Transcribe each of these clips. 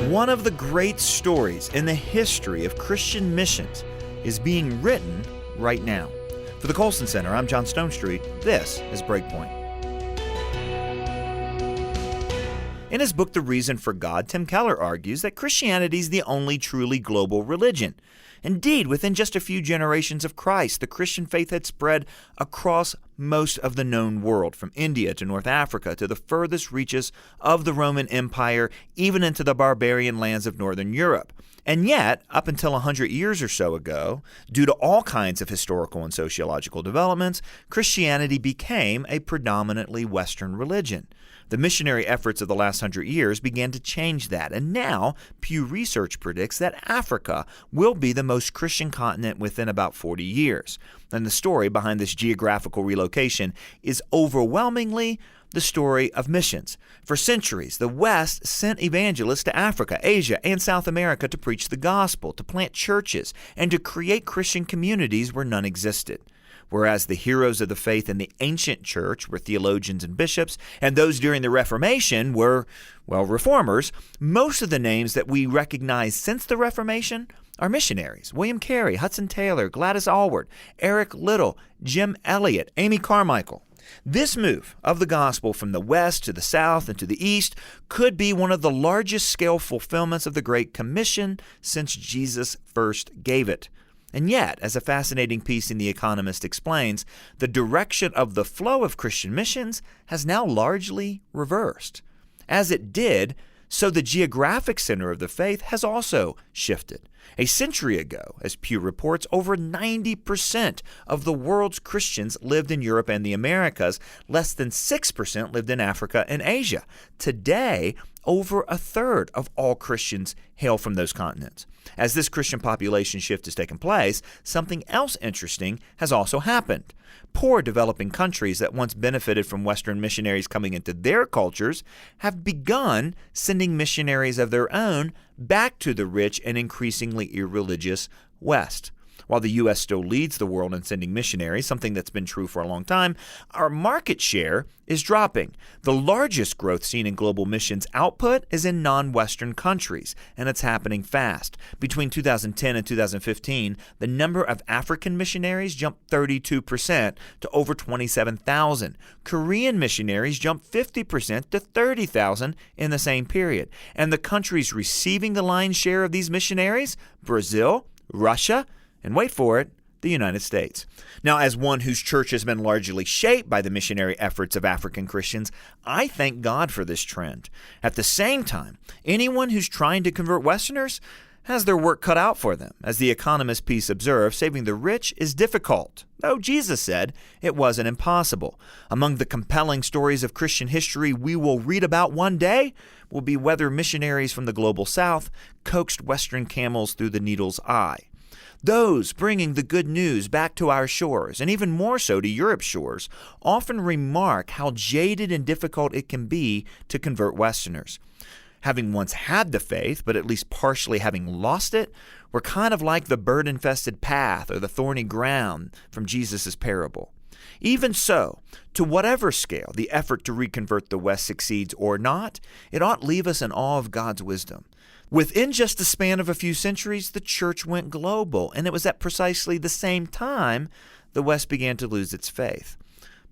One of the great stories in the history of Christian missions is being written right now. For the Colson Center, I'm John Stonestreet. This is Breakpoint. In his book, The Reason for God, Tim Keller argues that Christianity is the only truly global religion. Indeed, within just a few generations of Christ, the Christian faith had spread across most of the known world, from India to North Africa to the furthest reaches of the Roman Empire, even into the barbarian lands of Northern Europe. And yet, up until 100 years or so ago, due to all kinds of historical and sociological developments, Christianity became a predominantly Western religion. The missionary efforts of the last 100 years began to change that, and now Pew Research predicts that Africa will be the most Christian continent within about 40 years. And the story behind this geographical relocation is overwhelmingly the story of missions. For centuries, the West sent evangelists to Africa, Asia, and South America to preach the gospel, to plant churches, and to create Christian communities where none existed. Whereas the heroes of the faith in the ancient church were theologians and bishops, and those during the Reformation were, reformers, most of the names that we recognize since the Reformation are missionaries. William Carey, Hudson Taylor, Gladys Aylward, Liddell, Jim Elliot, Amy Carmichael. This move of the gospel from the west to the south and to the east could be one of the largest scale fulfillments of the Great Commission since Jesus first gave it. And yet, as a fascinating piece in The Economist explains, the direction of the flow of Christian missions has now largely reversed. As it did, so the geographic center of the faith has also shifted. A century ago, as Pew reports, over 90% of the world's Christians lived in Europe and the Americas. Less than 6% lived in Africa and Asia. Today, over a third of all Christians hail from those continents. As this Christian population shift has taken place, something else interesting has also happened. Poor developing countries that once benefited from Western missionaries coming into their cultures have begun sending missionaries of their own back to the rich and increasingly irreligious West. While the U.S. still leads the world in sending missionaries, something that's been true for a long time, our market share is dropping. The largest growth seen in global missions output is in non-Western countries, and it's happening fast. Between 2010 and 2015, the number of African missionaries jumped 32% to over 27,000. Korean missionaries jumped 50% to 30,000 in the same period. And the countries receiving the lion's share of these missionaries, Brazil, Russia, and wait for it, the United States. Now, as one whose church has been largely shaped by the missionary efforts of African Christians, I thank God for this trend. At the same time, anyone who's trying to convert Westerners has their work cut out for them. As the Economist piece observes, saving the rich is difficult, though Jesus said it wasn't impossible. Among the compelling stories of Christian history we will read about one day will be whether missionaries from the global South coaxed Western camels through the needle's eye. Those bringing the good news back to our shores, and even more so to Europe's shores, often remark how jaded and difficult it can be to convert Westerners. Having once had the faith, but at least partially having lost it, we're kind of like the bird-infested path or the thorny ground from Jesus' parable. Even so, to whatever scale the effort to reconvert the West succeeds or not, it ought leave us in awe of God's wisdom. Within just the span of a few centuries, the church went global, and it was at precisely the same time the West began to lose its faith.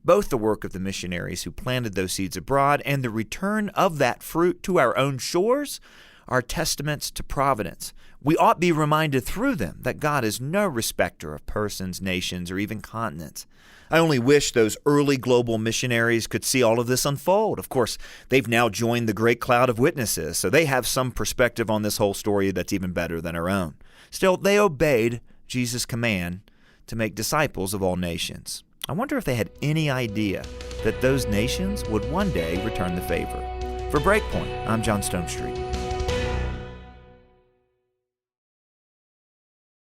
Both the work of the missionaries who planted those seeds abroad and the return of that fruit to our own shores are testaments to providence. We ought be reminded through them that God is no respecter of persons, nations, or even continents. I only wish those early global missionaries could see all of this unfold. Of course, they've now joined the great cloud of witnesses, so they have some perspective on this whole story that's even better than our own. Still, they obeyed Jesus' command to make disciples of all nations. I wonder if they had any idea that those nations would one day return the favor. For Breakpoint, I'm John Stonestreet.